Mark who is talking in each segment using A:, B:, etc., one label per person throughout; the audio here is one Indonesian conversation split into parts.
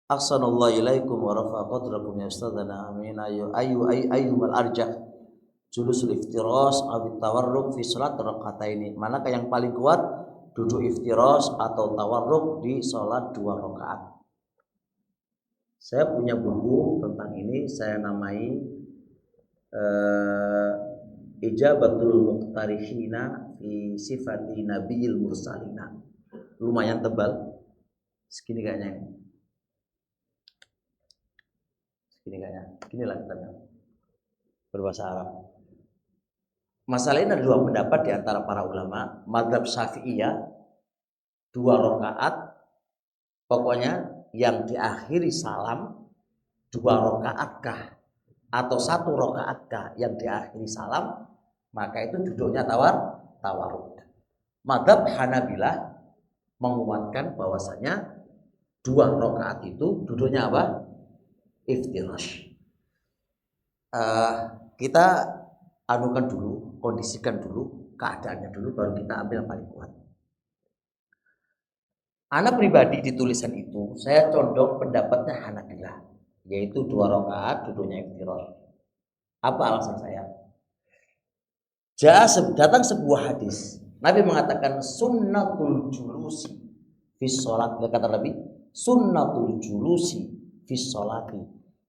A: Ahsanallahu ilaikum wa rafa'a qadrakum ya ustadzana amin. Ayyumal arjah julusul iftiras aw tawarruk fi salat raka'ataini. Manakah yang paling kuat, duduk iftiras atau tawarruk di salat 2 rakaat? Saya punya buku tentang ini, saya namai Ijabatul Muqtarihina fi Sifati Nabiyil Mursalina. Lumayan tebal. Segini kayaknya ini. Segini kayaknya. Ginilah kitabnya. Berbahasa Arab. Masalah ini ada 2 pendapat di antara para ulama. Madzhab Syafi'iyah 2 rakaat. Pokoknya yang diakhiri salam 2 rakaatkah atau 1 rakaatkah yang diakhiri salam, maka itu duduknya tawarruk. Madzhab Hanabilah menguatkan bahwasanya 2 rakaat itu duduknya apa? Iftirash. Kita anukan dulu, kondisikan dulu keadaannya dulu, baru kita ambil yang paling kuat. Anak pribadi di tulisan itu saya condong pendapatnya Hanabilah, yaitu 2 rakaat duduknya iftirash. Apa alasan saya? Datang sebuah hadis, Nabi mengatakan sunnatul julusi fi sholat. Kata Nabi, sunnatul julusi fi sholati.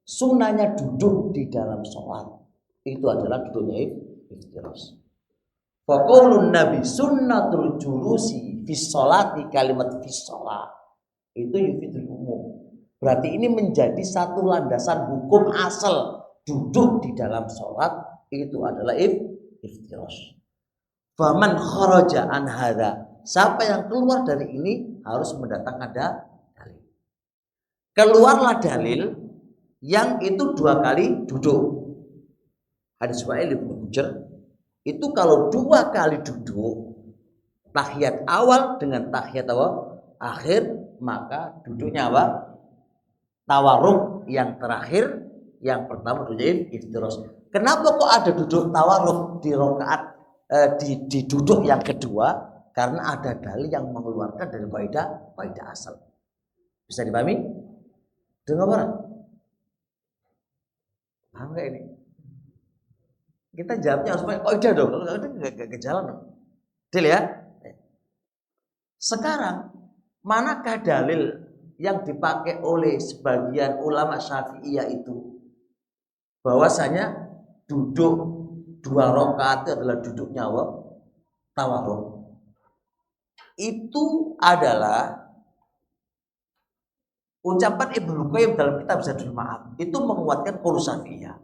A: Sunnahnya duduk di dalam sholat itu adalah duduknya iftirash. Faqaulun Nabi sunnatul julusi fi sholati, kalimat fi sholat itu yufidul umum. Berarti ini menjadi satu landasan hukum asal, duduk di dalam sholat itu adalah iftirash. Faman kharaja an hadza, siapa yang keluar dari ini harus mendatangkan dalil. Keluarlah dalil yang itu 2 kali duduk. Hadis Wa'il bin Hujr itu kalau 2 kali duduk, tahiyat awal dengan tahiyat akhir, maka duduknya apa? Tawarruk. Yang terakhir, yang pertama duduk iftirash. Kenapa kok ada duduk tawarruk di rakaat di duduk yang kedua? Karena ada dalil yang mengeluarkan dari kaidah asal. Bisa dipahami? Dengar apa? Paham gak ini? Kita jawabnya harus pakai kaidah dong. Kalau enggak ke jalan dong. Deal ya? Sekarang manakah dalil yang dipakai oleh sebagian ulama Syafi'iyah itu bahwasanya duduk 2 rakaat itu adalah duduknya tawarruk? Itu adalah ucapan Ibnu Qayyim dalam kitab Zadul Ma'ad. Itu menguatkan qaul Syafi'iyah.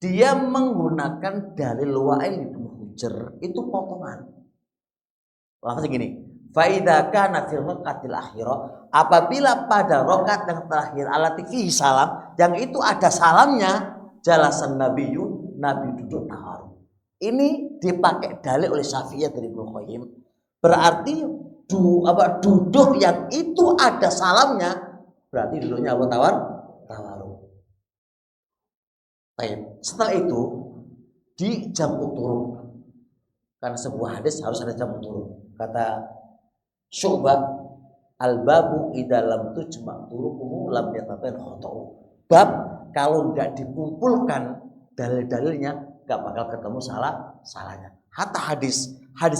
A: Dia menggunakan dalil Wa'il bin Hujr itu potongan. Langsung gini, fa idza kana fil raqatil akhirah, apabila pada rakaat yang terakhir alati fi salam, yang itu ada salamnya, jalasan nabiyyu, nabi duduk tawarruk. Ini dipakai dalil oleh Syafi'iyah dari Ibnu Qayyim. Berarti duduk yang itu ada salamnya, berarti duduknya apa? Tawarruk. Baik. Setelah itu di jamu turun, karena sebuah hadis harus ada jamu turun. Kata Syu'bah, al-babu idza lam tujma' turuquhu lam yatabayan khata'u. Bab kalau enggak dikumpulkan dalil-dalilnya enggak bakal ketemu salahnya. Hatta hadis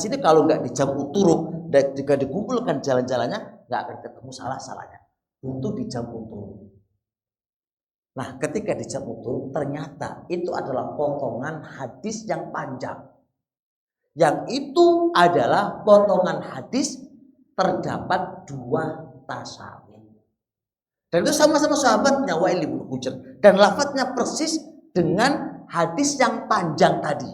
A: ini kalau enggak dijamu turuk dan jika dikumpulkan jalan-jalannya enggak akan ketemu salahnya. Untuk dijamu turuk. Nah, ketika dijamu turuk ternyata itu adalah potongan hadis yang panjang. Yang itu adalah potongan hadis terdapat 2 tasawuf. Dan itu sama-sama sahabatnya Wa'il bin Hujr. Dan lafadznya persis dengan hadis yang panjang tadi.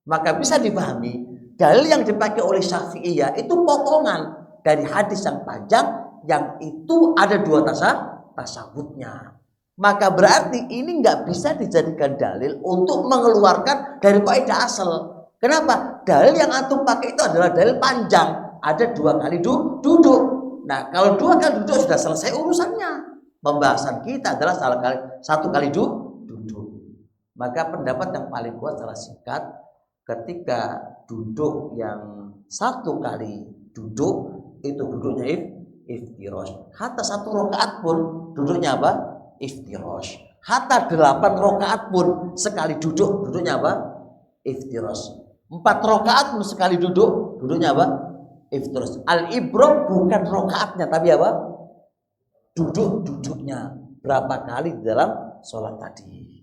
A: Maka bisa dipahami dalil yang dipakai oleh Syafi'iyah itu potongan dari hadis yang panjang yang itu ada 2 tasawufnya. Maka berarti ini nggak bisa dijadikan dalil untuk mengeluarkan dari kaidah asal. Kenapa? Dalil yang antum pakai itu adalah dalil panjang, ada 2 kali duduk. Nah, kalau 2 kali duduk sudah selesai urusannya. Pembahasan kita adalah 1 kali duduk. Maka pendapat yang paling kuat secara singkat, ketika duduk yang 1 kali duduk itu duduknya Iftirosh. Hatta 1 rakaat pun duduknya apa? Iftirosh. Hatta 8 rakaat pun sekali duduknya apa? Iftirosh. 4 rakaat pun sekali duduknya apa? Iftirosh. Al-ibroh bukan rakaatnya tapi apa? Duduknya. Berapa kali di dalam sholat tadi.